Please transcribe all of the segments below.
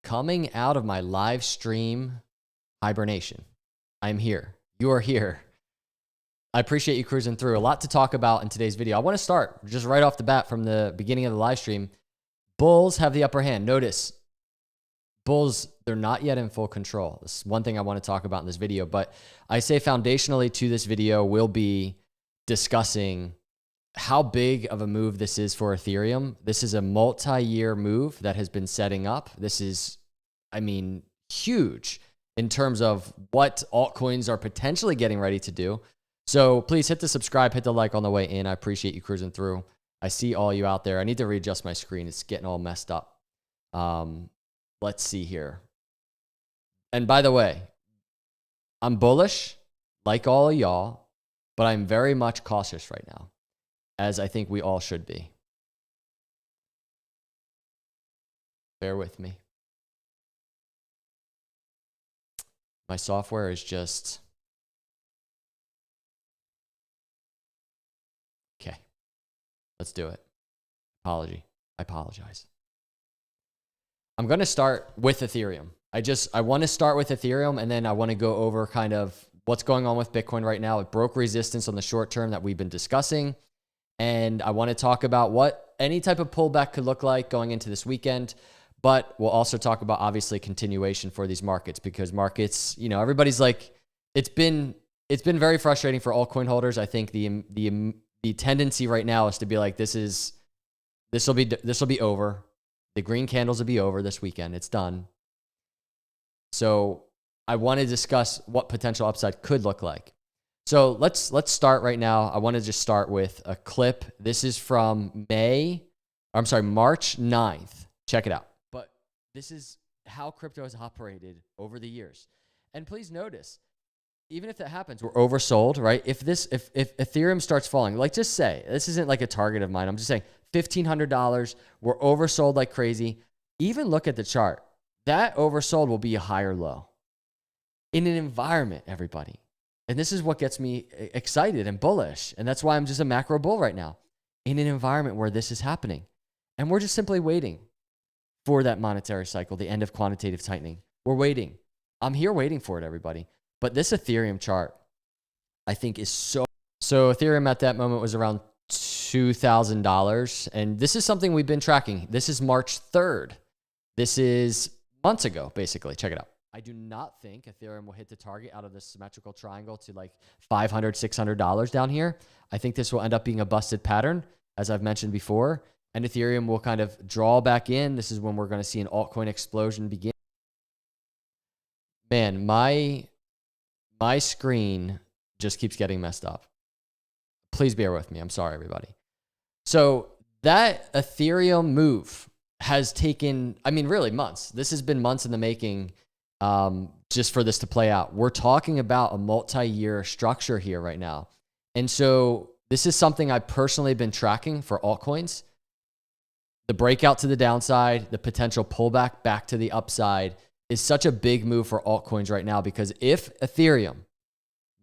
coming out of my live stream hibernation. I'm here. You are here. I appreciate you cruising through. A lot to talk about in today's video. I want to start just right off the bat from the beginning of the live stream. Bulls have the upper hand. Notice, bulls, they're not yet in full control. This is one thing I want to talk about in this video, but I say foundationally to this video, we'll be discussing how big of a move this is for Ethereum. This is a multi-year move that has been setting up. This is, I mean, huge in terms of what altcoins are potentially getting ready to do. So please hit the subscribe, hit the like on the way in. I appreciate you cruising through. I see all you out there. I need to readjust my screen. It's getting all messed up. Let's see here. And by the way, I'm bullish like all of y'all, but I'm very much cautious right now, as I think we all should be. Bear with me. My software is just... Okay, let's do it. I apologize. I'm going to start with Ethereum. I want to start with Ethereum, and then I want to go over kind of what's going on with Bitcoin right now. It broke resistance on the short term that we've been discussing. And I want to talk about what any type of pullback could look like going into this weekend. But we'll also talk about, obviously, continuation for these markets, because markets, you know, everybody's like, it's been very frustrating for altcoin holders. I think the tendency right now is to be like, this will be over. The green candles will be over this weekend. It's done. So I want to discuss what potential upside could look like. So let's start right now. I want to just start with a clip. This is from March 9th. Check it out. But this is how crypto has operated over the years. And please notice, even if that happens, we're oversold, right? If Ethereum starts falling, like just say, this isn't like a target of mine. I'm just saying $1,500, we're oversold like crazy. Even look at the chart. That oversold will be a higher low in an environment, everybody. And this is what gets me excited and bullish. And that's why I'm just a macro bull right now, in an environment where this is happening. And we're just simply waiting for that monetary cycle, the end of quantitative tightening. We're waiting. I'm here waiting for it, everybody. But this Ethereum chart, I think, is so Ethereum at that moment was around $2,000. And this is something we've been tracking. This is March 3rd. This is months ago, basically. Check it out. I do not think Ethereum will hit the target out of this symmetrical triangle to like $500, $600 down here. I think this will end up being a busted pattern, as I've mentioned before. And Ethereum will kind of draw back in. This is when we're going to see an altcoin explosion begin. Man, my screen just keeps getting messed up. Please bear with me. I'm sorry, everybody. So that Ethereum move has taken, I mean, really months. This has been months in the making just for this to play out. We're talking about a multi-year structure here right now. And so this is something I've personally been tracking for altcoins. The breakout to the downside, the potential pullback back to the upside is such a big move for altcoins right now, because if Ethereum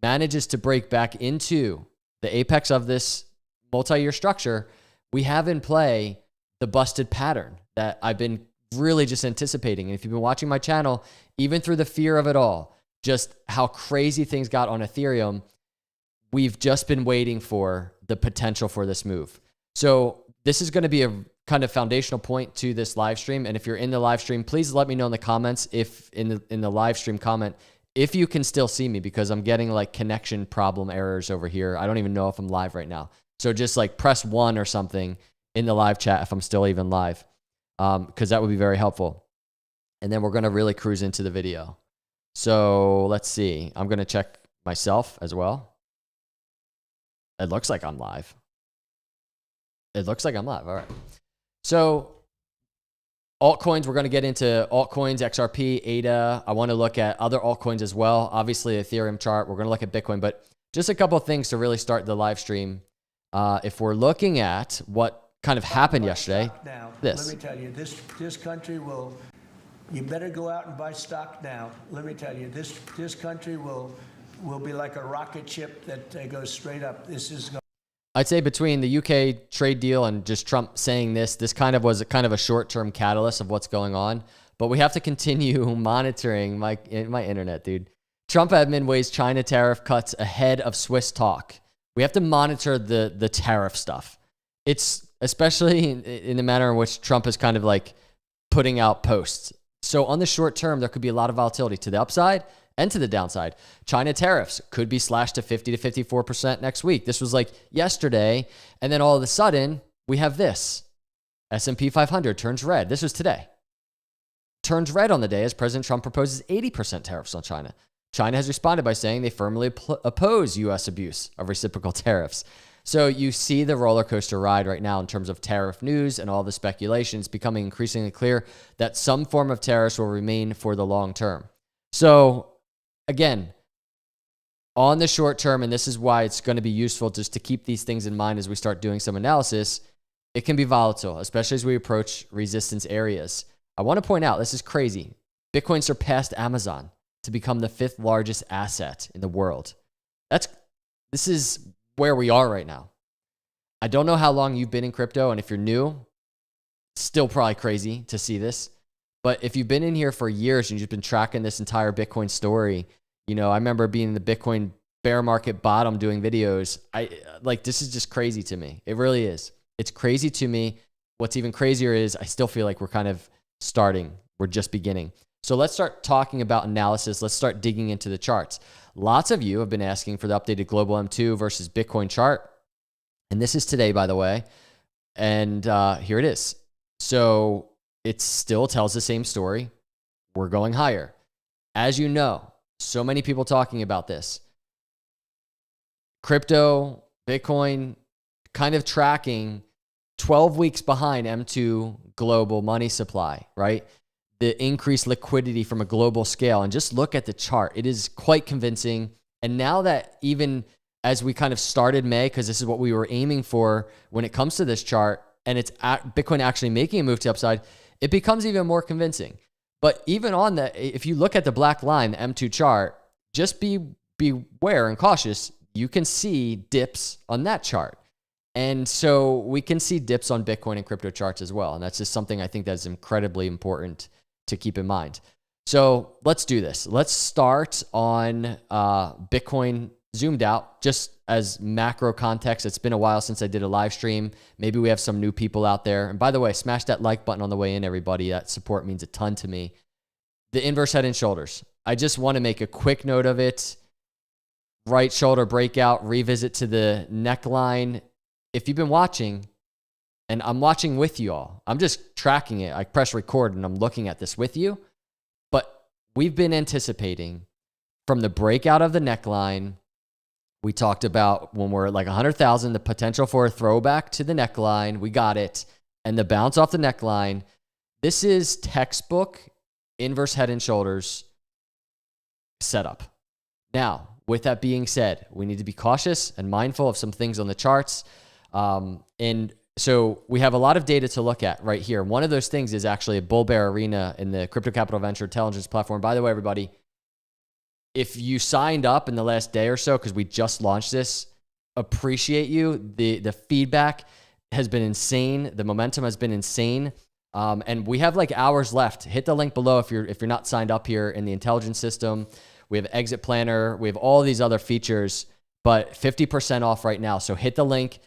manages to break back into the apex of this multi-year structure, we have in play the busted pattern that I've been really just anticipating. And if you've been watching my channel, even through the fear of it all, just how crazy things got on Ethereum, we've just been waiting for the potential for this move. So this is going to be a kind of foundational point to this live stream. And if you're in the live stream, please let me know in the comments, if in the live stream comment, if you can still see me, because I'm getting like connection problem errors over here. I don't even know if I'm live right now. So just like press 1 or something in the live chat if I'm still even live, because that would be very helpful. And then we're going to really cruise into the video. So let's see. I'm going to check myself as well. It looks like I'm live. All right. So altcoins, we're going to get into altcoins, XRP, ADA. I want to look at other altcoins as well. Obviously, Ethereum chart. We're going to look at Bitcoin, but just a couple of things to really start the live stream. If we're looking at what kind of happened yesterday, now, this. Let me tell you, this country will, you better go out and buy stock now. Let me tell you, this country will be like a rocket ship that goes straight up. This is I'd say between the UK trade deal and just Trump saying this kind of was kind of a short-term catalyst of what's going on. But we have to continue monitoring my internet, dude. Trump admin weighs China tariff cuts ahead of Swiss talk. We have to monitor the tariff stuff. It's especially in the manner in which Trump is kind of like putting out posts. So on the short term, there could be a lot of volatility to the upside and to the downside. China tariffs could be slashed to 50 to 54% next week. This was like yesterday. And then all of a sudden, we have this. S&P 500 turns red. This was today. Turns red on the day as President Trump proposes 80% tariffs on China. China has responded by saying they firmly oppose U.S. abuse of reciprocal tariffs. So you see the roller coaster ride right now in terms of tariff news and all the speculation. It's becoming increasingly clear that some form of tariffs will remain for the long term. So again, on the short term, and this is why it's going to be useful just to keep these things in mind as we start doing some analysis, it can be volatile, especially as we approach resistance areas. I want to point out, this is crazy. Bitcoin surpassed Amazon to become the 5th largest asset in the world. This is where we are right now. I don't know how long you've been in crypto, and if you're new, still probably crazy to see this. But if you've been in here for years and you've been tracking this entire Bitcoin story, I remember being in the Bitcoin bear market bottom doing videos. This is just crazy to me. It really is. It's crazy to me. What's even crazier is I still feel like we're kind of starting. We're just beginning. So let's start talking about analysis. Let's start digging into the charts. Lots of you have been asking for the updated global M2 versus Bitcoin chart. And this is today, by the way. And here it is. So it still tells the same story. We're going higher. As you know, so many people talking about this. Crypto, Bitcoin, kind of tracking 12 weeks behind M2 global money supply, right? The increased liquidity from a global scale. And just look at the chart. It is quite convincing. And now that even as we kind of started May, because this is what we were aiming for when it comes to this chart, and it's Bitcoin actually making a move to the upside, it becomes even more convincing. But even on that, if you look at the black line, the M2 chart, just beware and cautious. You can see dips on that chart. And so we can see dips on Bitcoin and crypto charts as well. And that's just something I think that's incredibly important to keep in mind. So let's do this. Let's start on Bitcoin zoomed out, just as macro context. It's been a while since I did a live stream. Maybe we have some new people out there. And by the way, smash that like button on the way in, everybody. That support means a ton to me. The inverse head and shoulders. I just want to make a quick note of it. Right shoulder breakout, revisit to the neckline. If you've been watching, and I'm watching with you all, I'm just tracking it. I press record and I'm looking at this with you. But we've been anticipating from the breakout of the neckline. We talked about when we're at like 100,000, the potential for a throwback to the neckline. We got it. And the bounce off the neckline. This is textbook inverse head and shoulders setup. Now, with that being said, we need to be cautious and mindful of some things on the charts. And so we have a lot of data to look at right here. One of those things is actually a bull bear arena in the Crypto Capital Venture Intelligence platform. By the way, everybody, if you signed up in the last day or so, because we just launched this, appreciate you. The feedback has been insane. The momentum has been insane. And we have like hours left. Hit the link below if you're not signed up here in the intelligence system. We have exit planner. We have all these other features, but 50% off right now. So hit the link.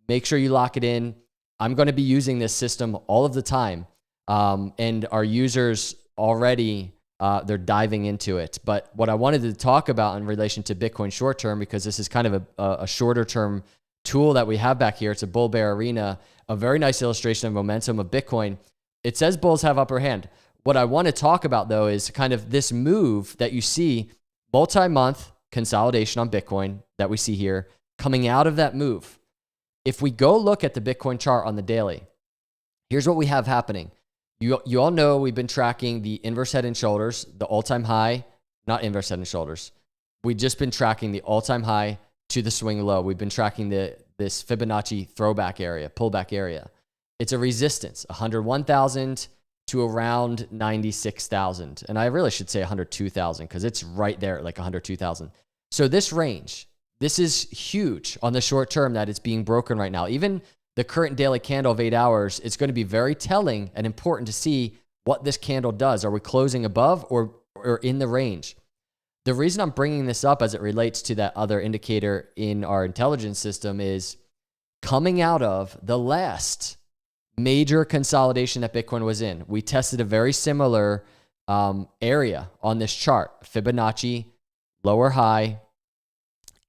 Make sure you lock it in. I'm going to be using this system all of the time. And our users already, they're diving into it. But what I wanted to talk about in relation to Bitcoin short term, because this is kind of a shorter term tool that we have back here. It's a bull bear arena, a very nice illustration of momentum of Bitcoin. It says bulls have upper hand. What I want to talk about though is kind of this move that you see, multi-month consolidation on Bitcoin that we see here coming out of that move. If we go look at the Bitcoin chart on the daily, here's what we have happening. You all know we've been tracking the inverse head and shoulders, the all-time high, not inverse head and shoulders. We've just been tracking the all-time high to the swing low. We've been tracking this Fibonacci throwback area, pullback area. It's a resistance, 101,000 to around 96,000. And I really should say 102,000 because it's right there at like 102,000. So this range, This is huge on the short term that it's being broken right now. Even the current daily candle of 8 hours, it's going to be very telling and important to see what this candle does. Are we closing above or in the range? The reason I'm bringing this up as it relates to that other indicator in our intelligence system is coming out of the last major consolidation that Bitcoin was in. We tested a very similar area on this chart, Fibonacci, lower high,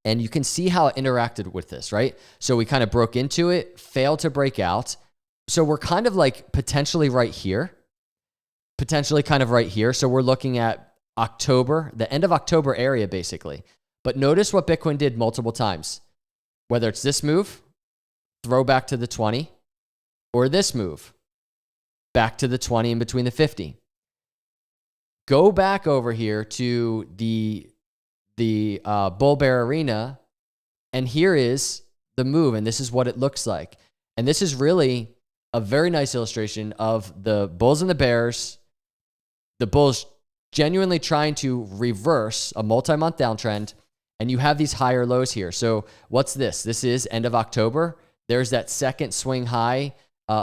and you can see how it interacted with this, right? So we kind of broke into it, failed to break out. So we're kind of like potentially right here, So we're looking at October, the end of October area, basically. But notice what Bitcoin did multiple times, whether it's this move, throw back to the 20, or this move, back to the 20 in between the 50. Go back over here to the bull bear arena, and here is the move, and this is what it looks like. And this is really a very nice illustration of the bulls and the bears, the bulls genuinely trying to reverse a multi-month downtrend, and you have these higher lows here. So what's this? This is end of October. There's that second swing high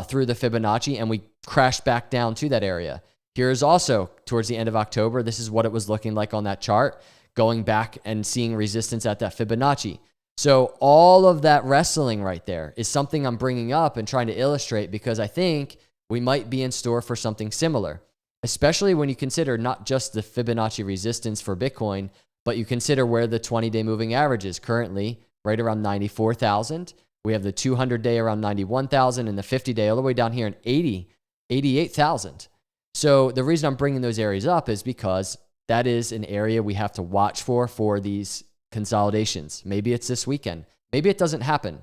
through the Fibonacci, and we crashed back down to that area. Here's also towards the end of October. This is what it was looking like on that chart, going back and seeing resistance at that Fibonacci. So all of that wrestling right there is something I'm bringing up and trying to illustrate because I think we might be in store for something similar, especially when you consider not just the Fibonacci resistance for Bitcoin, but you consider where the 20-day moving average is currently, right around 94,000. We have the 200-day around 91,000 and the 50-day all the way down here in 88,000. So the reason I'm bringing those areas up is because that is an area we have to watch for these consolidations. Maybe it's this weekend. Maybe it doesn't happen.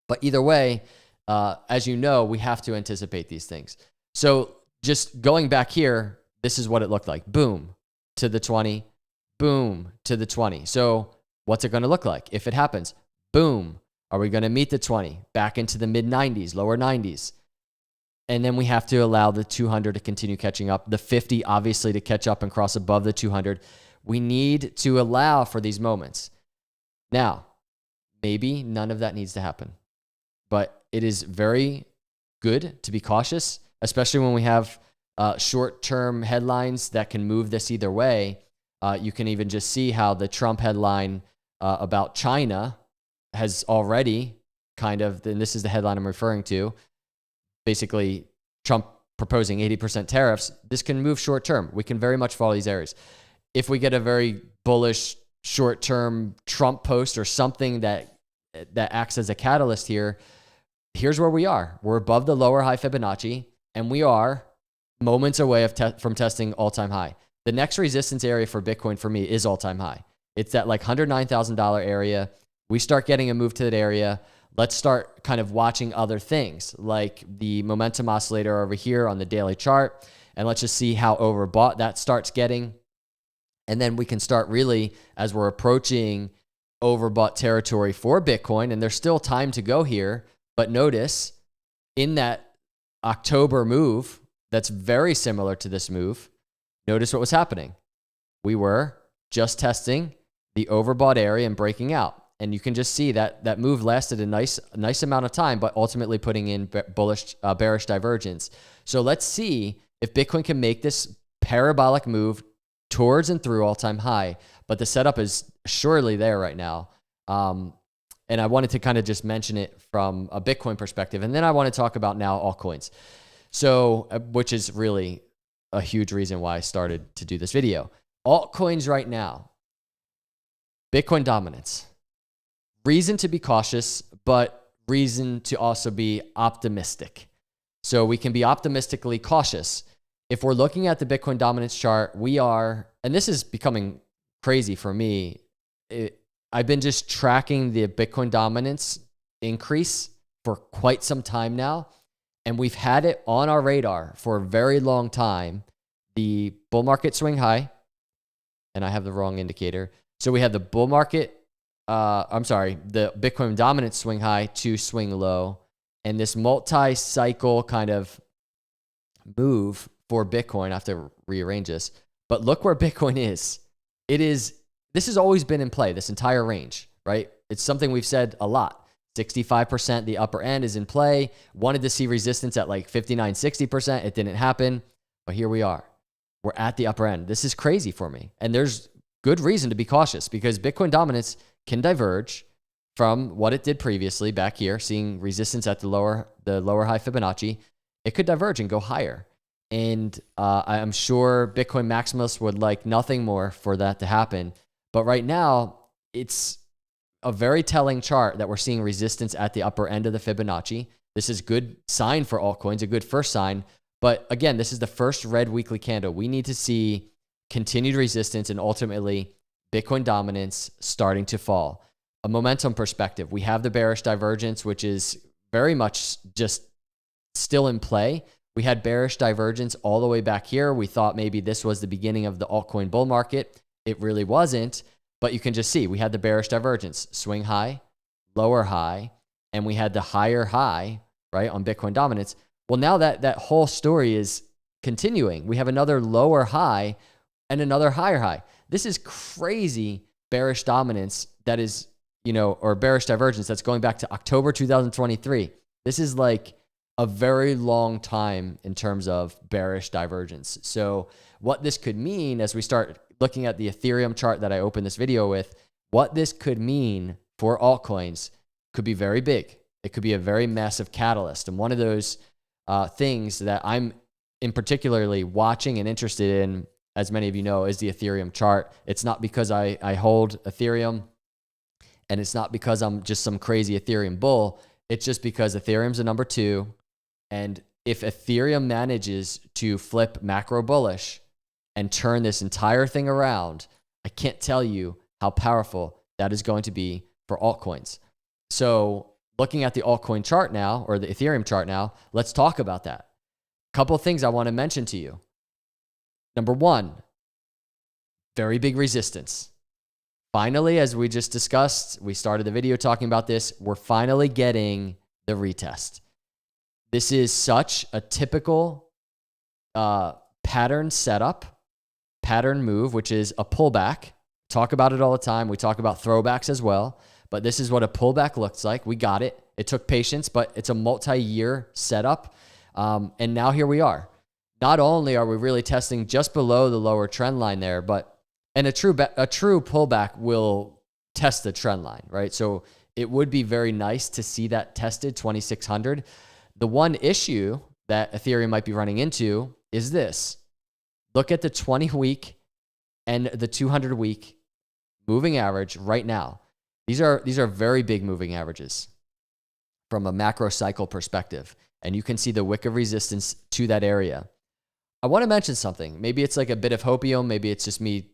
But either way, as you know, we have to anticipate these things. So just going back here, this is what it looked like. Boom to the 20, boom to the 20. So what's it going to look like if it happens? Boom. Are we going to meet the 20? Back into the mid 90s, lower 90s. And then we have to allow the 200 to continue catching up. The 50, obviously, to catch up and cross above the 200. We need to allow for these moments. Now, maybe none of that needs to happen. But it is very good to be cautious, especially when we have short-term headlines that can move this either way. You can even just see how the Trump headline about China has already kind of, and this is the headline I'm referring to, basically Trump proposing 80% tariffs. This can move short-term. We can very much follow these areas. If we get a very bullish short-term Trump post or something that acts as a catalyst here, here's where we are. We're above the lower high Fibonacci, and we are moments away from testing all-time high. The next resistance area for Bitcoin for me is all-time high. It's that like $109,000 area. We start getting a move to that area. Let's start kind of watching other things like the momentum oscillator over here on the daily chart. And let's just see how overbought that starts getting. And then we can start really, as we're approaching overbought territory for Bitcoin, and there's still time to go here. But notice in that October move, that's very similar to this move. Notice what was happening. We were just testing the overbought area and breaking out. And you can just see that that move lasted a nice amount of time, but ultimately putting in bearish divergence. So let's see if Bitcoin can make this parabolic move towards and through all-time high. But the setup is surely there right now. And I wanted to kind of just mention it from a Bitcoin perspective. And then I want to talk about now altcoins. So, which is really a huge reason why I started to do this video. Altcoins right now, Bitcoin dominance. Reason to be cautious, but reason to also be optimistic. So we can be optimistically cautious. If we're looking at the Bitcoin dominance chart, we are, and this is becoming crazy for me. I've been just tracking the Bitcoin dominance increase for quite some time now, and we've had it on our radar for a very long time. The bull market swing high, and I have the wrong indicator. So we have the bull market, the Bitcoin dominance swing high to swing low, and this multi-cycle kind of move for Bitcoin. I have to rearrange this, but look where Bitcoin is. It is this has always been in play, this entire range, right? It's something we've said a lot. 65%, the upper end is in play. Wanted to see resistance at like 59, 60%. It didn't happen, but here we are. We're at the upper end. This is crazy for me. And there's good reason to be cautious because Bitcoin dominance can diverge from what it did previously back here, seeing resistance at the lower high Fibonacci. It could diverge and go higher. And I'm sure Bitcoin maximalists would like nothing more for that to happen. But right now, it's a very telling chart that we're seeing resistance at the upper end of the Fibonacci. This is good sign for altcoins, a good first sign. But again, this is the first red weekly candle. We need to see continued resistance and ultimately Bitcoin dominance starting to fall. A momentum perspective, we have the bearish divergence, which is very much just still in play. We had bearish divergence all the way back here. We thought maybe this was the beginning of the altcoin bull market. It really wasn't, but you can just see we had the bearish divergence, swing high, lower high, and we had the higher high, right, on Bitcoin dominance. Well, now that whole story is continuing. We have another lower high and another higher high. This is crazy bearish dominance that is, or bearish divergence that's going back to October 2023. This is like a very long time in terms of bearish divergence. So what this could mean as we start looking at the Ethereum chart that I opened this video with, what this could mean for altcoins could be very big. It could be a very massive catalyst. And one of those things that I'm in particularly watching and interested in, as many of you know, is the Ethereum chart. It's not because I hold Ethereum and it's not because I'm just some crazy Ethereum bull. It's just because Ethereum's a number 2. And if Ethereum manages to flip macro bullish and turn this entire thing around, I can't tell you how powerful that is going to be for altcoins. So looking at the altcoin chart now, or the Ethereum chart now, let's talk about that. A couple of things I want to mention to you. Number 1, very big resistance. Finally, as we just discussed, we started the video talking about this, we're finally getting the retest. This is such a typical pattern setup, pattern move, which is a pullback. Talk about it all the time. We talk about throwbacks as well, but this is what a pullback looks like. We got it. It took patience, but it's a multi-year setup. And now here we are. Not only are we really testing just below the lower trend line there, and a true pullback will test the trend line, right? So it would be very nice to see that tested, 2,600. The one issue that Ethereum might be running into is this. Look at the 20-week and the 200-week moving average right now. These are very big moving averages from a macro cycle perspective, and you can see the wick of resistance to that area. I want to mention something. Maybe it's like a bit of hopium. Maybe it's just me,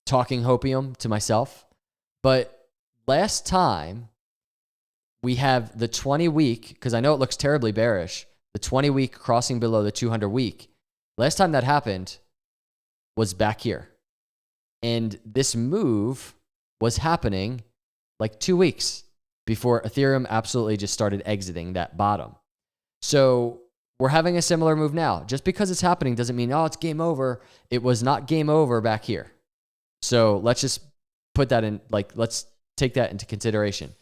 talking hopium to myself. But last time we have the 20-week, because I know it looks terribly bearish, the 20-week crossing below the 200-week. Last time that happened was back here. And this move was happening like 2 weeks before Ethereum absolutely just started exiting that bottom. So we're having a similar move now. Just because it's happening doesn't mean, it's game over. It was not game over back here. So let's just put that in, let's take that into consideration.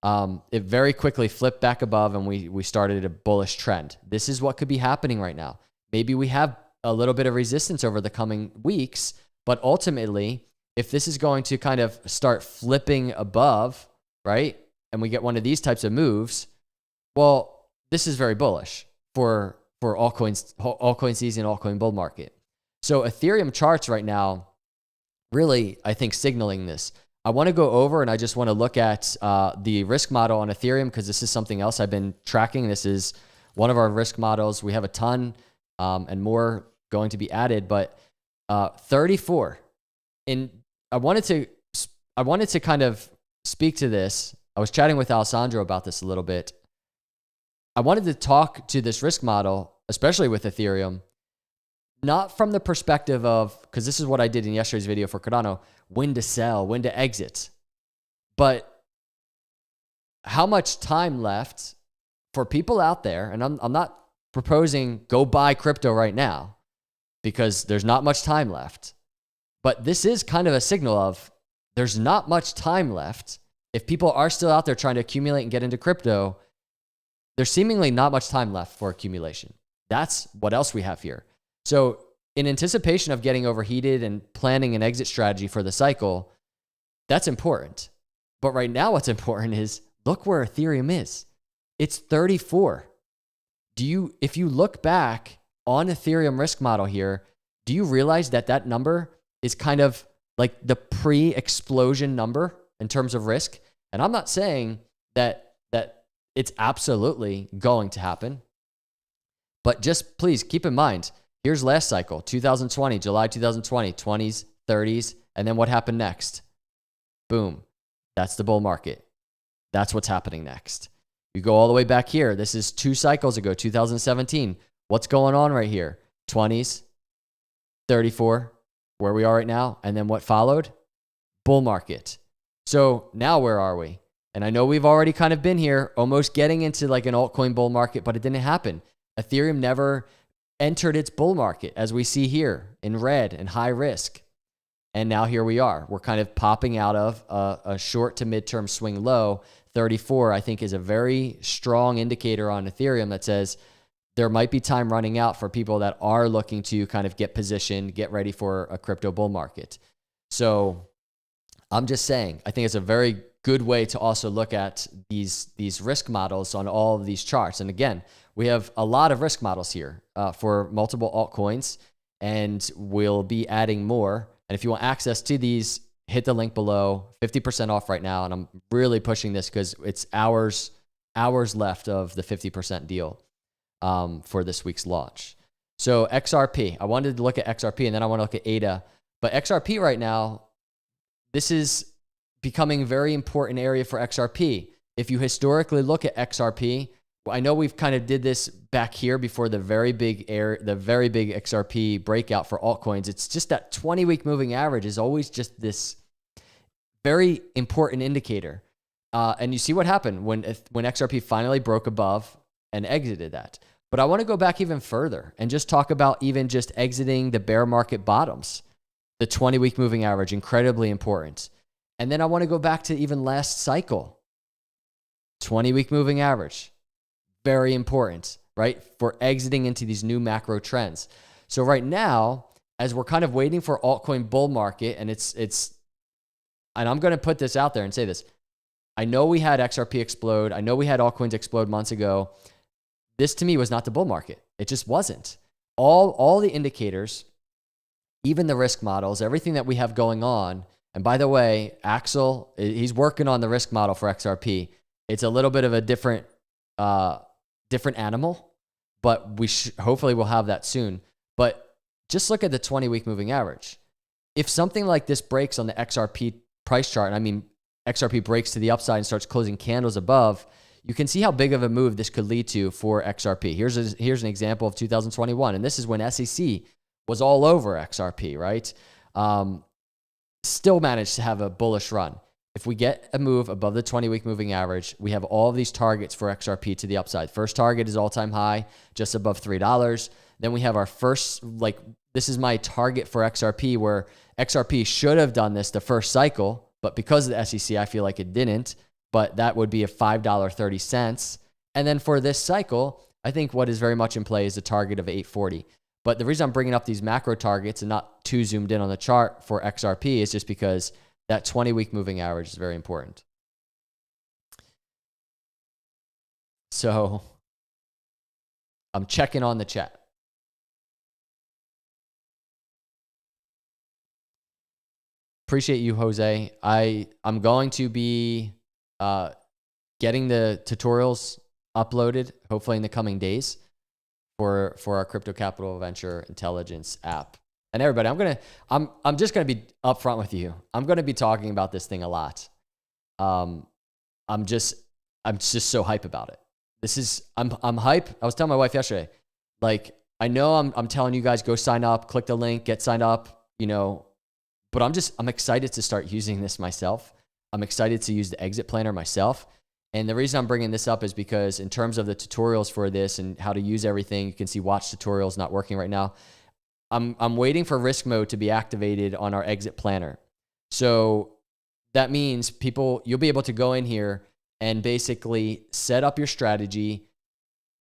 It very quickly flipped back above and we started a bullish trend. This is what could be happening right now. Maybe we have a little bit of resistance over the coming weeks, but ultimately, if this is going to kind of start flipping above, right, and we get one of these types of moves, well, this is very bullish for altcoin season, altcoin bull market. So Ethereum charts right now, really, I think, signaling this. I want to go over and I just want to look at the risk model on Ethereum because this is something else I've been tracking. This is one of our risk models. We have a ton and more going to be added, but 34. And I wanted to kind of speak to this. I was chatting with Alessandro about this a little bit. I wanted to talk to this risk model, especially with Ethereum, not from the perspective of, because this is what I did in yesterday's video for Cardano, when to sell, when to exit, but how much time left for people out there, and I'm not proposing go buy crypto right now because there's not much time left, But this is kind of a signal of there's not much time left. If people are still out there trying to accumulate and get into crypto, there's seemingly not much time left for accumulation. That's what else we have here. So in anticipation of getting overheated and planning an exit strategy for the cycle, that's important. But right now what's important is look where Ethereum is. It's 34. If you look back on Ethereum risk model here, do you realize that that number is kind of like the pre-explosion number in terms of risk? And I'm not saying that it's absolutely going to happen, but just please keep in mind, here's last cycle, 2020, July 2020, 20s, 30s, and then what happened next? Boom. That's the bull market. That's what's happening next. You go all the way back here. This is 2 cycles ago, 2017. What's going on right here? 20s, 34, where we are right now. And then what followed? Bull market. So now where are we? And I know we've already kind of been here, almost getting into like an altcoin bull market, but it didn't happen. Ethereum never entered its bull market, as we see here in red and high risk. And now here we are. We're kind of popping out of a short to midterm swing low. 34, I think, is a very strong indicator on Ethereum that says there might be time running out for people that are looking to kind of get positioned, get ready for a crypto bull market. So I'm just saying, I think it's a very good way to also look at these risk models on all of these charts. And again, we have a lot of risk models here for multiple altcoins, and we'll be adding more. And if you want access to these, hit the link below, 50% off right now. And I'm really pushing this because it's hours left of the 50% deal for this week's launch. So XRP, I wanted to look at XRP and then I want to look at ADA. But XRP right now, this is becoming a very important area for XRP. If you historically look at XRP, I know we've kind of did this back here before the very big XRP breakout for altcoins. It's just that 20-week moving average is always just this very important indicator. And you see what happened when XRP finally broke above and exited that. But I want to go back even further and just talk about even just exiting the bear market bottoms. The 20-week moving average, incredibly important. And then I want to go back to even last cycle. 20-week moving average, very important, right? For exiting into these new macro trends. So right now, as we're kind of waiting for altcoin bull market, and and I'm going to put this out there and say this. I know we had XRP explode. I know we had altcoins explode months ago. This to me was not the bull market. It just wasn't. All the indicators, even the risk models, everything that we have going on. And by the way, Axel, he's working on the risk model for XRP. It's a little bit of a different animal, but we hopefully we'll have that soon. But just look at the 20-week moving average. If something like this breaks on the XRP price chart, and I mean XRP breaks to the upside and starts closing candles above, you can see how big of a move this could lead to for XRP. Here's an example of 2021, and this is when SEC was all over XRP, right? Still managed to have a bullish run. If we get a move above the 20-week moving average, we have all of these targets for XRP to the upside. First target is all-time high, just above $3. Then we have our first, this is my target for XRP, where XRP should have done this the first cycle, but because of the SEC, I feel like it didn't. But that would be a $5.30. And then for this cycle, I think what is very much in play is a target of $8.40. But the reason I'm bringing up these macro targets and not too zoomed in on the chart for XRP is just because that 20-week moving average is very important. So I'm checking on the chat. Appreciate you, Jose. I'm going to be getting the tutorials uploaded, hopefully in the coming days, for our Crypto Capital Venture Intelligence app. And everybody, I'm just gonna be upfront with you. I'm gonna be talking about this thing a lot. I'm just so hype about it. I'm hype. I was telling my wife yesterday, I know I'm telling you guys, go sign up, click the link, get signed up, but I'm excited to start using this myself. I'm excited to use the exit planner myself. And the reason I'm bringing this up is because in terms of the tutorials for this and how to use everything, you can see watch tutorials not working right now. I'm waiting for risk mode to be activated on our exit planner. So that means you'll be able to go in here and basically set up your strategy,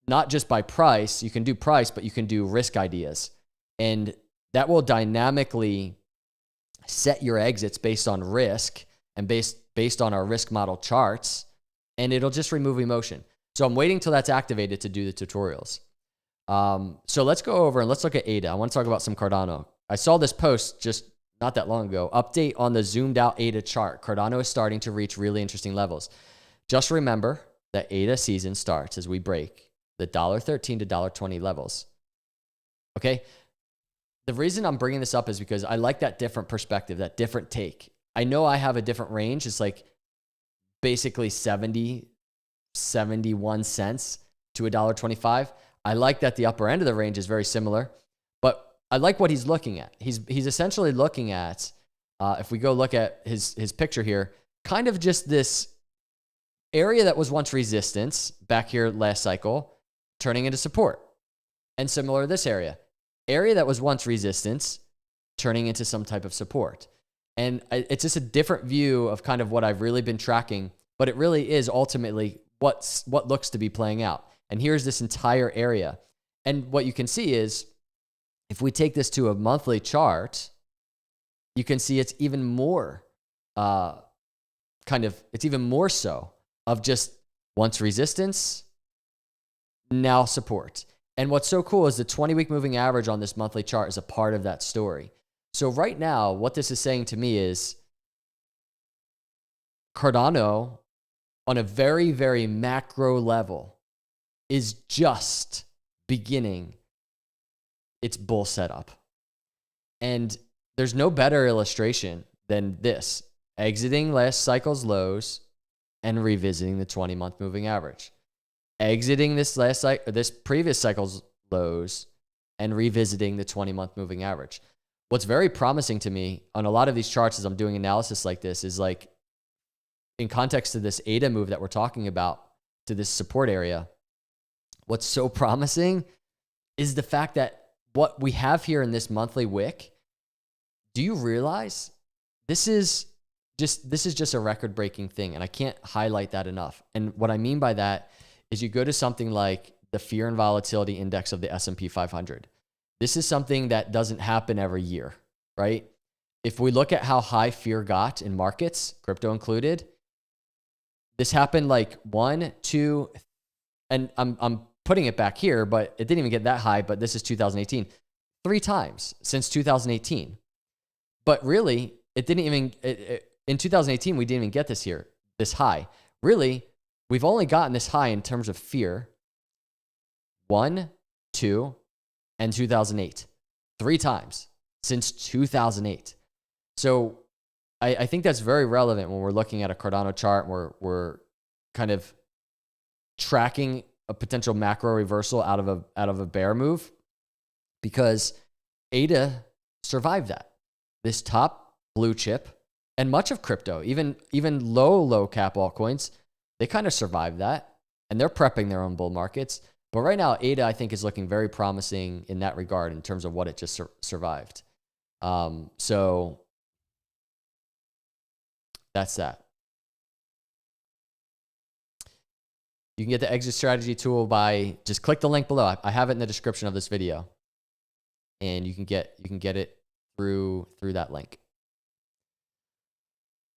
not just by price. You can do price, but you can do risk ideas. And that will dynamically set your exits based on risk and based on our risk model charts. And it'll just remove emotion. So I'm waiting till that's activated to do the tutorials. So let's go over and let's look at ADA. I want to talk about some Cardano. I saw this post just not that long ago. Update on the zoomed out ADA chart. Cardano is starting to reach really interesting levels. Just remember that ADA season starts as we break the $13 to $20 levels. Okay? The reason I'm bringing this up is because I like that different perspective, that different take. I know I have a different range. It's like basically 71 cents to $1.25. I like that the upper end of the range is very similar, but I like what he's looking at. He's essentially looking at, if we go look at his picture here, kind of just this area that was once resistance back here last cycle, turning into support. And similar to this area that was once resistance, turning into some type of support. And it's just a different view of kind of what I've really been tracking, but it really is ultimately what looks to be playing out. And here's this entire area. And what you can see is, if we take this to a monthly chart, you can see it's even more it's even more so of just once resistance, now support. And what's so cool is the 20-week moving average on this monthly chart is a part of that story. So right now, what this is saying to me is Cardano on a very, very macro level is just beginning its bull setup. And there's no better illustration than this: exiting last cycle's lows and revisiting the 20-month moving average. Exiting this previous cycle's lows and revisiting the 20-month moving average. What's very promising to me on a lot of these charts as I'm doing analysis like this is, like, in context to this ADA move that we're talking about, to this support area, what's so promising is the fact that what we have here in this monthly wick, do you realize this is just a record-breaking thing? And I can't highlight that enough. And what I mean by that is, you go to something like the fear and volatility index of the S&P 500. This is something that doesn't happen every year, right? If we look at how high fear got in markets, crypto included, this happened like 1, 2, and I'm putting it back here, but it didn't even get that high, but this is 2018. 3 times since 2018. But really, it didn't even, in 2018, we didn't even get this high. Really, we've only gotten this high in terms of fear 1, 2, and 2008. 3 times since 2008. So I think that's very relevant when we're looking at a Cardano chart, where we're kind of tracking a potential macro reversal out of a bear move, because ADA survived that. This top blue chip and much of crypto, even low cap altcoins, they kind of survived that, and they're prepping their own bull markets. But right now, ADA, I think, is looking very promising in that regard in terms of what it just survived. So that's that. You can get the exit strategy tool by just click the link below. I have it in the description of this video, and you can get it through that link.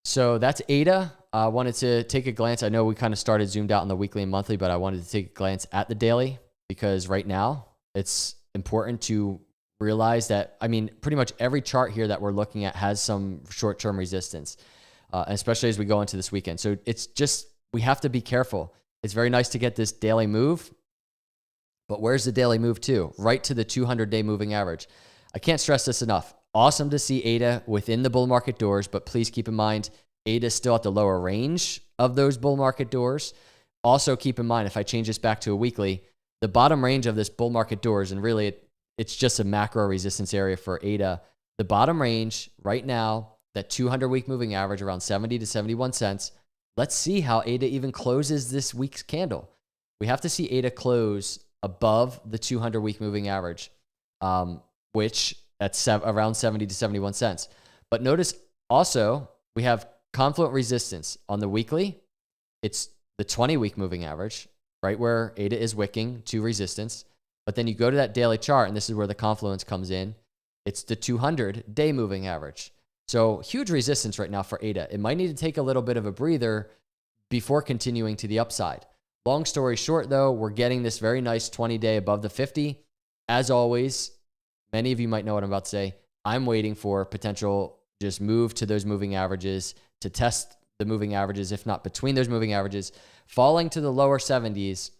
So that's ADA. I wanted to take a glance. I know we kind of started zoomed out on the weekly and monthly, but I wanted to take a glance at the daily, because right now it's important to realize that, I mean, pretty much every chart here that we're looking at has some short-term resistance, especially as we go into this weekend. So it's just, we have to be careful. It's very nice to get this daily move, but where's the daily move to? Right to the 200-day moving average. I can't stress this enough. Awesome to see ADA within the bull market doors, but please keep in mind, ADA is still at the lower range of those bull market doors. Also keep in mind, if I change this back to a weekly, the bottom range of this bull market doors, and really it's just a macro resistance area for ADA. The bottom range right now, that 200-week moving average around 70 to 71 cents. Let's see how ADA even closes this week's candle. We have to see ADA close above the 200-week moving average. which that's around 70 to 71 cents. But notice also we have confluent resistance on the weekly. It's the 20-week moving average, right where ADA is wicking to resistance. But then you go to that daily chart, and this is where the confluence comes in. It's the 200-day moving average. So huge resistance right now for ADA. It might need to take a little bit of a breather before continuing to the upside. Long story short, though, we're getting this very nice 20-day above the 50. As always, many of you might know what I'm about to say. I'm waiting for potential just move to those moving averages to test the moving averages, if not between those moving averages. Falling to the lower 70s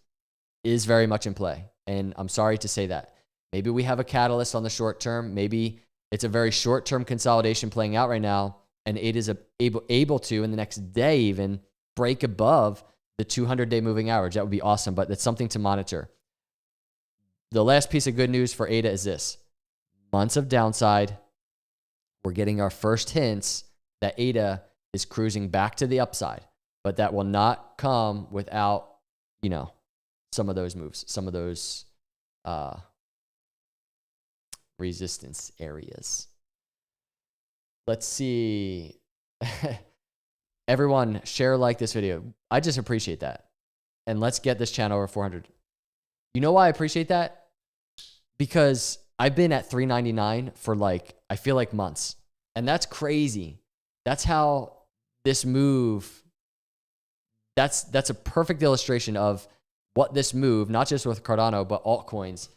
is very much in play. And I'm sorry to say that. Maybe we have a catalyst on the short term. Maybe it's a very short-term consolidation playing out right now, and it is able to, in the next day even, break above the 200-day moving average. That would be awesome, but that's something to monitor. The last piece of good news for ADA is this. Months of downside. We're getting our first hints that ADA is cruising back to the upside, but that will not come without, some of those moves, some of those resistance areas. Let's see. Everyone, share, like this video. I just appreciate that. And let's get this channel over 400. You know why I appreciate that? Because I've been at $3.99 for I feel like months. And that's crazy. That's how this move, that's a perfect illustration of what this move, not just with Cardano, but altcoins,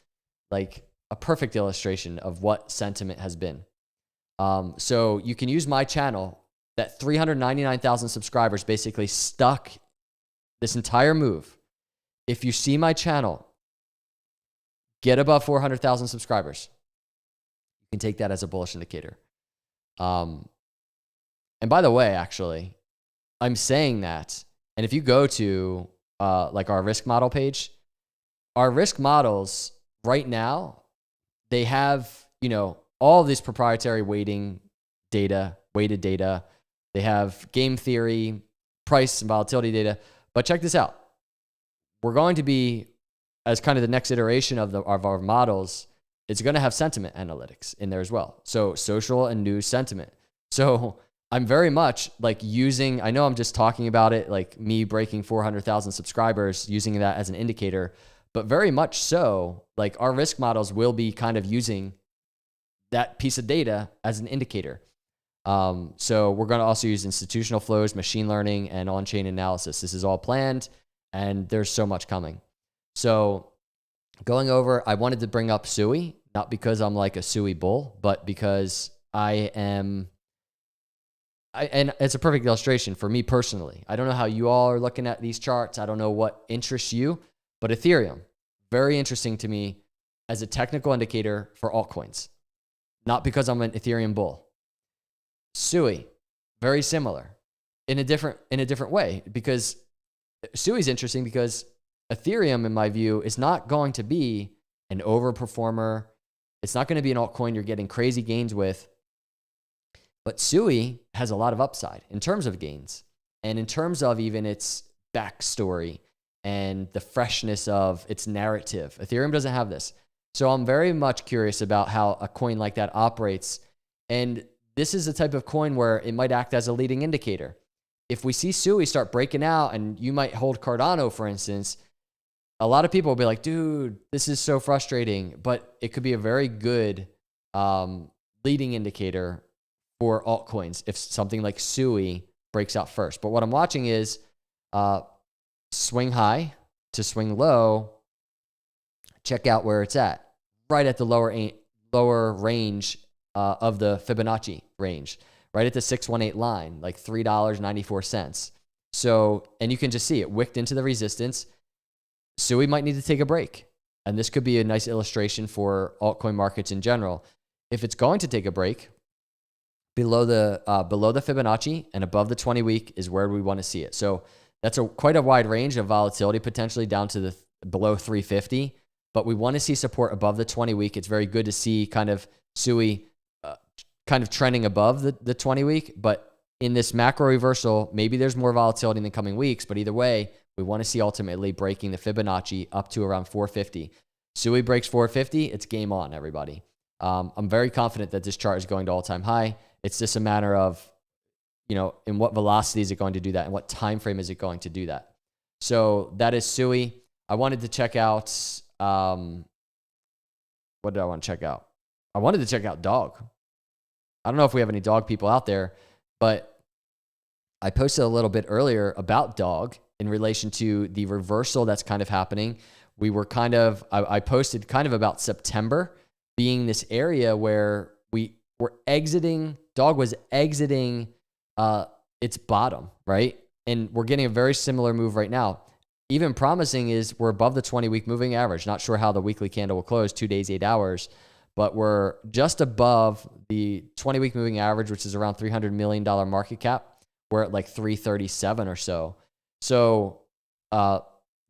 a perfect illustration of what sentiment has been. So you can use my channel, that 399,000 subscribers basically stuck this entire move. If you see my channel get above 400,000 subscribers, you can take that as a bullish indicator. And by the way, actually, I'm saying that, and if you go to our risk model page, our risk models right now, they have, all of this proprietary weighted data. They have game theory, price and volatility data. But check this out. We're going to be, as kind of the next iteration of our models, it's going to have sentiment analytics in there as well. So social and news sentiment. So I'm very much using, I know I'm just talking about it, me breaking 400,000 subscribers, using that as an indicator, but very much so, our risk models will be kind of using that piece of data as an indicator. So we're going to also use institutional flows, machine learning, and on-chain analysis. This is all planned, and there's so much coming. So going over, I wanted to bring up SUI, not because I'm a SUI bull, but because and it's a perfect illustration for me personally. I don't know how you all are looking at these charts. I don't know what interests you, but Ethereum, very interesting to me as a technical indicator for altcoins, not because I'm an Ethereum bull. SUI, very similar in a different way, because SUI is interesting because Ethereum, in my view, is not going to be an overperformer. It's not going to be an altcoin you're getting crazy gains with. But SUI has a lot of upside in terms of gains and in terms of even its backstory and the freshness of its narrative. Ethereum doesn't have this. So I'm very much curious about how a coin like that operates. And this is the type of coin where it might act as a leading indicator. If we see SUI start breaking out, and you might hold Cardano, for instance, a lot of people will be like, dude, this is so frustrating. But it could be a very good leading indicator for altcoins if something like SUI breaks out first. But what I'm watching is swing high to swing low. Check out where it's at, right at the lower range of the Fibonacci range, right at the 618 line, $3.94. So, and you can just see it wicked into the resistance. SUI might need to take a break. And this could be a nice illustration for altcoin markets in general. If it's going to take a break, below the Fibonacci and above the 20-week is where we want to see it. So that's quite a wide range of volatility, potentially down to the below 350. But we want to see support above the 20-week. It's very good to see kind of SUI kind of trending above the 20-week. But in this macro reversal, maybe there's more volatility in the coming weeks. But either way, we want to see ultimately breaking the Fibonacci up to around 450. SUI breaks 450, it's game on, everybody. I'm very confident that this chart is going to all-time high. It's just a matter of, in what velocity is it going to do that, and what time frame is it going to do that. So that is Sui. I wanted to check out, what did I want to check out? I wanted to check out Dog. I don't know if we have any dog people out there, but I posted a little bit earlier about Dog in relation to the reversal that's kind of happening. We were I posted kind of about September being this area where we were exiting, Dog was exiting its bottom, right? And we're getting a very similar move right now. Even promising is we're above the 20-week moving average. Not sure how the weekly candle will close, 2 days, 8 hours, but we're just above the 20-week moving average, which is around $300 million market cap. We're at like 337 or so. So the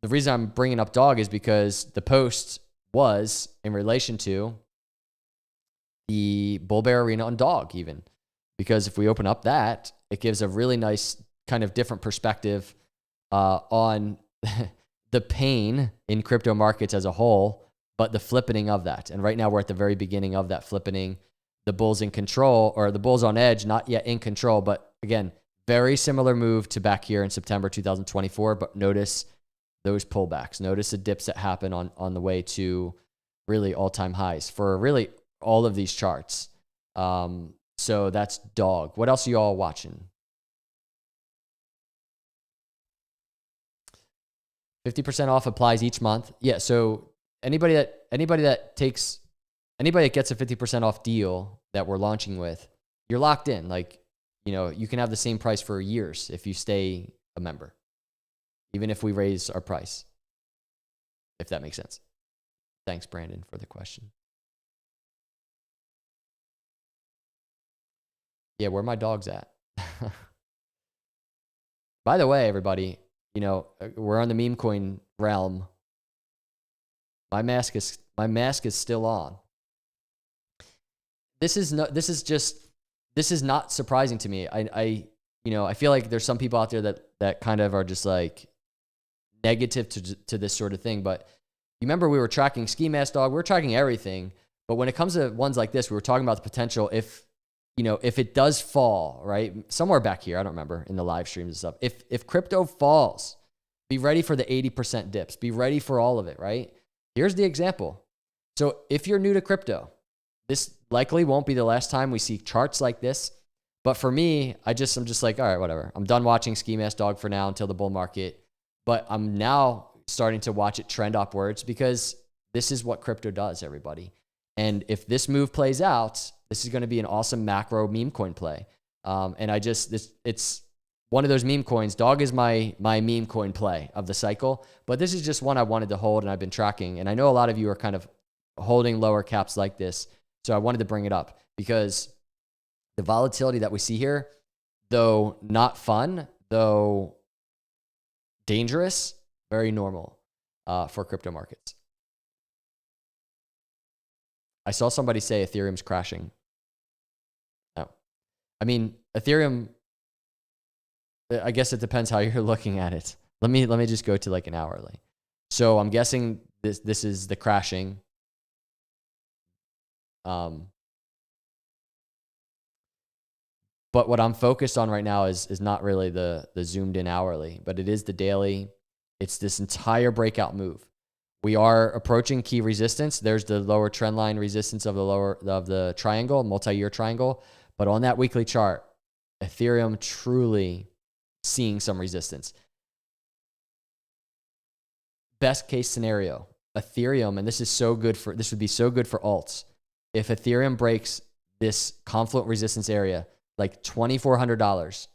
reason I'm bringing up Dog is because the post was in relation to the bull bear arena on Dog even. Because if we open up that, it gives a really nice kind of different perspective on the pain in crypto markets as a whole, but the flippening of that. And right now we're at the very beginning of that flippening. The bulls in control, or the bulls on edge, not yet in control, but again, very similar move to back here in September 2024, but notice those pullbacks. Notice the dips that happen on the way to really all-time highs for really all of these charts. So that's Dog. What else are you all watching? 50% off applies each month. Yeah, so anybody that gets a 50% off deal that we're launching with, you're locked in. Like, you can have the same price for years if you stay a member, even if we raise our price, if that makes sense. Thanks, Brandon, for the question. Yeah, where my dog's at. By the way, everybody, we're on the meme coin realm. My mask is still on. This is not surprising to me. I feel like there's some people out there that kind of are just like negative to this sort of thing. But you remember we were tracking Ski Mask Dog, we were tracking everything. But when it comes to ones like this, we were talking about the potential if it does fall, right? Somewhere back here, I don't remember, in the live streams and stuff. If crypto falls, be ready for the 80% dips. Be ready for all of it, right? Here's the example. So if you're new to crypto, this likely won't be the last time we see charts like this. But for me, I'm just like, all right, whatever. I'm done watching Ski Mask Dog for now until the bull market. But I'm now starting to watch it trend upwards because this is what crypto does, everybody. And if this move plays out, this is going to be an awesome macro meme coin play. And it's one of those meme coins. Dog is my meme coin play of the cycle. But this is just one I wanted to hold and I've been tracking. And I know a lot of you are kind of holding lower caps like this. So I wanted to bring it up because the volatility that we see here, though not fun, though dangerous, very normal for crypto markets. I saw somebody say Ethereum's crashing. No. I mean, Ethereum, I guess it depends how you're looking at it. Let me just go to like an hourly. So I'm guessing this is the crashing. But what I'm focused on right now is not really the zoomed in hourly, but it is the daily. It's this entire breakout move. We are approaching key resistance. There's the lower trend line resistance of the triangle, multi-year triangle. But on that weekly chart, Ethereum truly seeing some resistance. Best case scenario, Ethereum, and this would be so good for alts. If Ethereum breaks this confluent resistance area, like $2,400,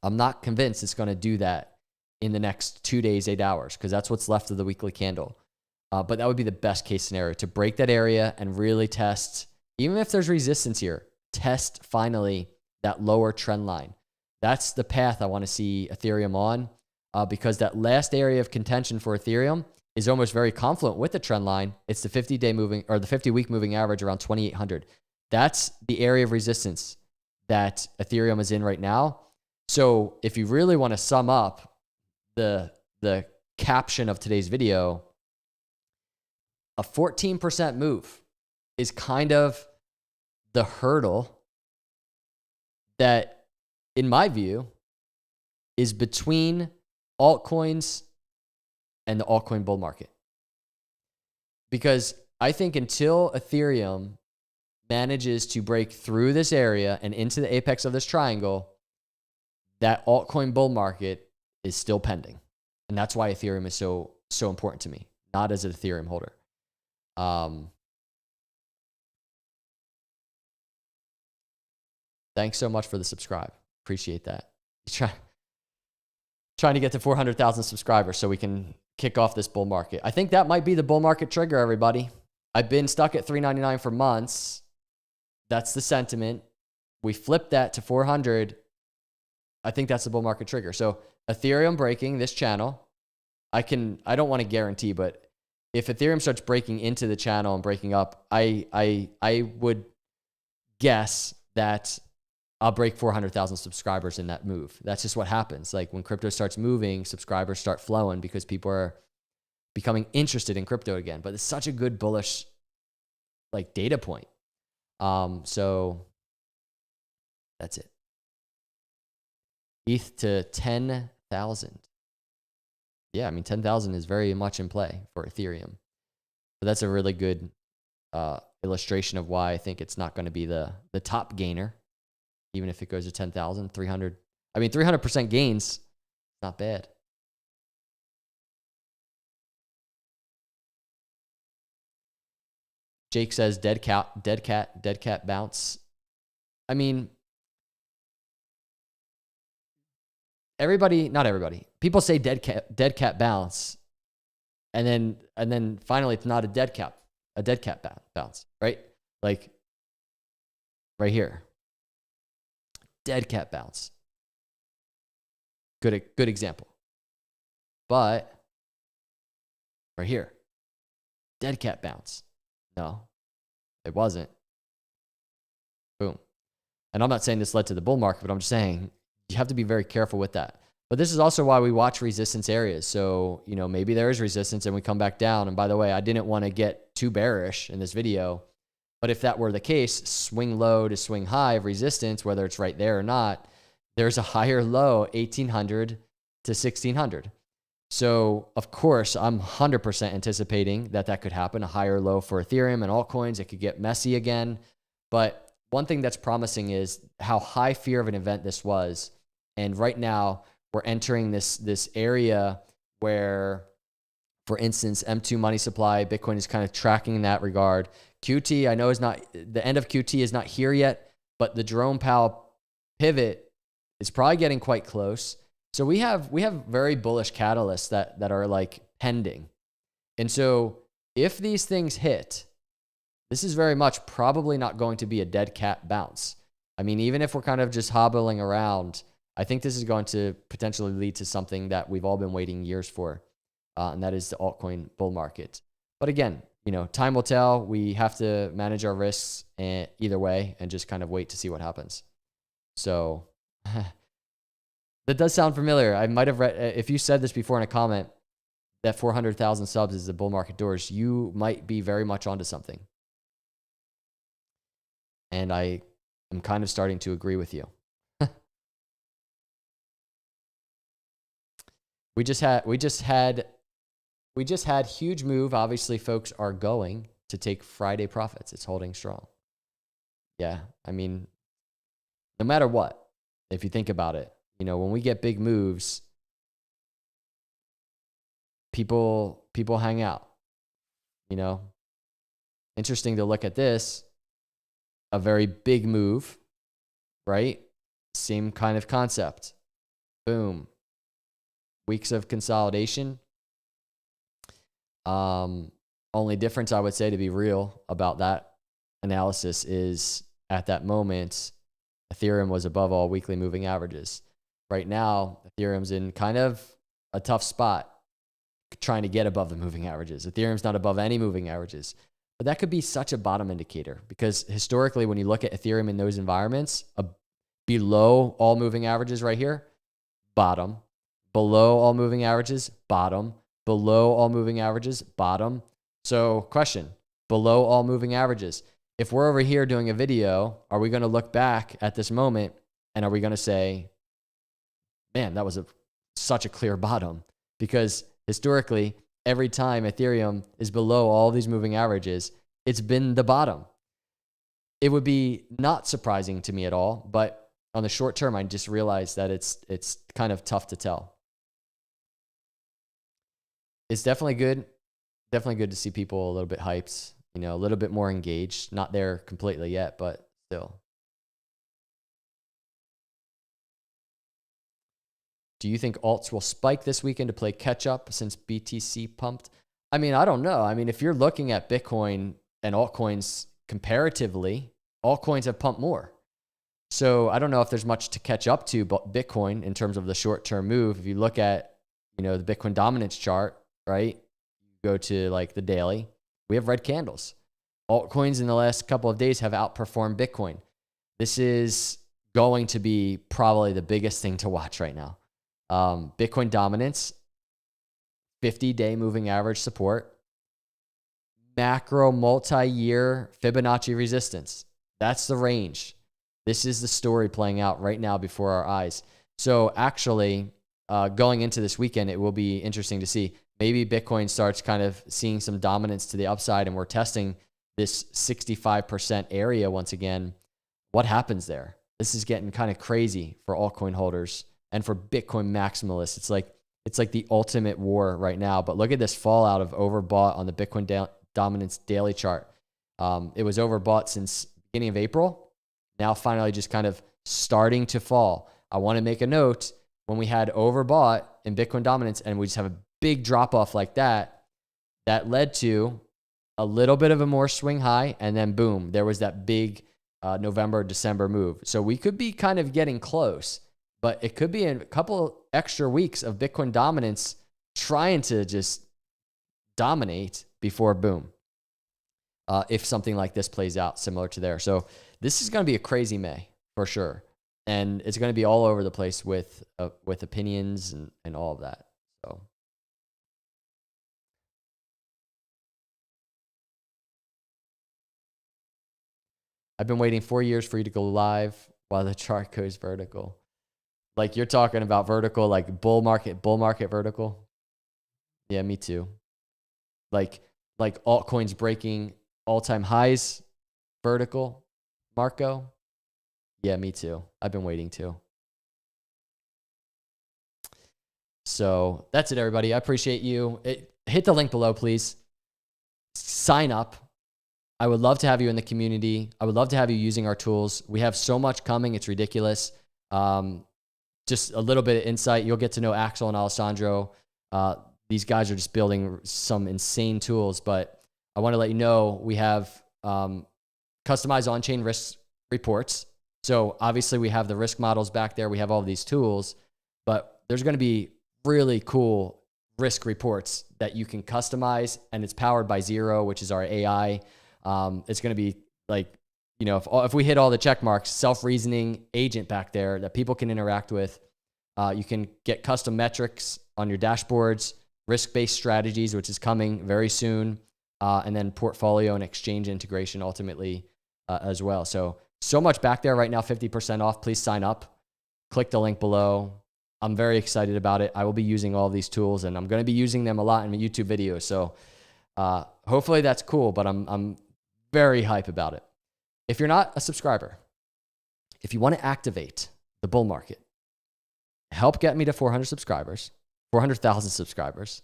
I'm not convinced it's going to do that in the next 2 days, 8 hours, because that's what's left of the weekly candle. But that would be the best case scenario, to break that area and really test, even if there's resistance here, test finally that lower trend line. That's the path I want to see Ethereum on, because that last area of contention for Ethereum is almost very confluent with the trend line. It's the 50-day moving, or the 50-week moving average around 2,800. That's the area of resistance that Ethereum is in right now. So if you really want to sum up the caption of today's video, a 14% move is kind of the hurdle that, in my view, is between altcoins and the altcoin bull market. Because I think until Ethereum manages to break through this area and into the apex of this triangle, that altcoin bull market is still pending. And that's why Ethereum is so important to me, not as an Ethereum holder. Thanks so much for the subscribe. Appreciate that. Trying to get to 400,000 subscribers so we can kick off this bull market. I think that might be the bull market trigger, everybody. I've been stuck at $3.99 for months. That's the sentiment. We flipped that to 400. I think that's the bull market trigger. So Ethereum breaking this channel, I don't want to guarantee, but if Ethereum starts breaking into the channel and breaking up, I would guess that I'll break 400,000 subscribers in that move. That's just what happens. Like when crypto starts moving, subscribers start flowing because people are becoming interested in crypto again. But it's such a good bullish like data point. So that's it. ETH to 10,000. Yeah, I mean 10,000 is very much in play for Ethereum. But that's a really good illustration of why I think it's not going to be the top gainer. Even if it goes to 10,000, 300. I mean, 300% gains, not bad. Jake says, dead cat bounce. I mean, not everybody. People say dead cat bounce. And then finally it's not a dead cat bounce, right? Like right here. Dead cat bounce. Good example. But right here, dead cat bounce. No, it wasn't. Boom. And I'm not saying this led to the bull market, but I'm just saying you have to be very careful with that. But this is also why we watch resistance areas. So, maybe there is resistance and we come back down. And by the way, I didn't want to get too bearish in this video. But if that were the case, swing low to swing high of resistance, whether it's right there or not, there's a higher low, 1,800 to 1,600. So, of course, I'm 100% anticipating that could happen, a higher low for Ethereum and altcoins. It could get messy again. But one thing that's promising is how high fear of an event this was. And right now, we're entering this area where, for instance, M2 money supply, Bitcoin is kind of tracking in that regard. QT, I know the end of QT is not here yet, but the Jerome Powell pivot is probably getting quite close. So we have very bullish catalysts that are like pending. And so if these things hit, this is very much probably not going to be a dead cat bounce. I mean, even if we're kind of just hobbling around, I think this is going to potentially lead to something that we've all been waiting years for, and that is the altcoin bull market. But again, time will tell. We have to manage our risks either way and just kind of wait to see what happens. So that does sound familiar. I might have read, if you said this before in a comment, that 400,000 subs is the bull market doors, you might be very much onto something. And I am kind of starting to agree with you. We just had huge move. Obviously, folks are going to take Friday profits. It's holding strong. Yeah, I mean, no matter what, if you think about it, when we get big moves, people hang out. Interesting to look at this. A very big move, right? Same kind of concept. Boom. Weeks of consolidation. Only difference I would say, to be real about that analysis, is at that moment, Ethereum was above all weekly moving averages. Right now, Ethereum's in kind of a tough spot trying to get above the moving averages. Ethereum's not above any moving averages. But that could be such a bottom indicator, because historically, when you look at Ethereum in those environments, below all moving averages right here, bottom. Below all moving averages, bottom. Below all moving averages, bottom. So question, below all moving averages. If we're over here doing a video, are we going to look back at this moment and are we going to say, man, that was such a clear bottom? Because historically, every time Ethereum is below all these moving averages, it's been the bottom. It would be not surprising to me at all, but on the short term, I just realized that it's kind of tough to tell. It's definitely good. Definitely good to see people a little bit hyped, you know, a little bit more engaged. Not there completely yet, but still. Do you think alts will spike this weekend to play catch up since BTC pumped? I mean, I don't know. I mean, if you're looking at Bitcoin and altcoins comparatively, altcoins have pumped more. So I don't know if there's much to catch up to but Bitcoin in terms of the short-term move. If you look at, you know, the Bitcoin dominance chart, right? Go to like the daily, we have red candles. Altcoins in the last couple of days have outperformed Bitcoin. This is going to be probably the biggest thing to watch right now. Bitcoin dominance, 50-day moving average support, macro multi-year Fibonacci resistance. That's the range. This is the story playing out right now before our eyes. So actually, going into this weekend, it will be interesting to see. Maybe Bitcoin starts kind of seeing some dominance to the upside and we're testing this 65% area once again. What happens there? This is getting kind of crazy for altcoin holders and for Bitcoin maximalists. It's like the ultimate war right now. But look at this fallout of overbought on the Bitcoin dominance daily chart. It was overbought since beginning of April. Now finally just kind of starting to fall. I want to make a note, when we had overbought in Bitcoin dominance and we just have a big drop off like that, that led to a little bit of a more swing high. And then boom, there was that big November, December move. So we could be kind of getting close, but it could be a couple extra weeks of Bitcoin dominance trying to just dominate before boom. If something like this plays out similar to there. So this is going to be a crazy May for sure. And it's going to be all over the place with opinions and all of that. So. I've been waiting 4 years for you to go live while the chart goes vertical. Like you're talking about vertical, like bull market vertical. Yeah, me too. Like altcoins breaking all-time highs vertical, Marco. Yeah, me too. I've been waiting too. So that's it, everybody. I appreciate you. Hit the link below, please. Sign up. I would love to have you in the community. I would love to have you using our tools. We have so much coming. It's ridiculous. Just a little bit of insight. You'll get to know Axel and Alessandro. These guys are just building some insane tools, but I want to let you know we have customized on-chain risk reports. So obviously we have the risk models back there. We have all of these tools, but there's going to be really cool risk reports that you can customize, and it's powered by Zero, which is our AI. It's going to be like, you know, if we hit all the check marks, self-reasoning agent back there that people can interact with. You can get custom metrics on your dashboards, risk-based strategies, which is coming very soon, and then portfolio and exchange integration ultimately as well. So much back there right now, 50% off. Please sign up. Click the link below. I'm very excited about it. I will be using all these tools, and I'm going to be using them a lot in my YouTube videos. So hopefully that's cool, but I'm very hype about it. If you're not a subscriber, if you want to activate the bull market, help get me to 400 subscribers, 400,000 subscribers,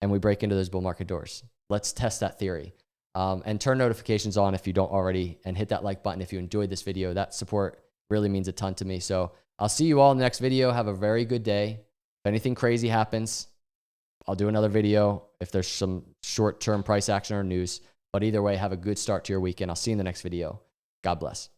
and we break into those bull market doors. Let's test that theory. And turn notifications on if you don't already, and hit that like button if you enjoyed this video. That support really means a ton to me. So I'll see you all in the next video. Have a very good day. If anything crazy happens, I'll do another video if there's some short-term price action or news. But either way, have a good start to your weekend. I'll see you in the next video. God bless.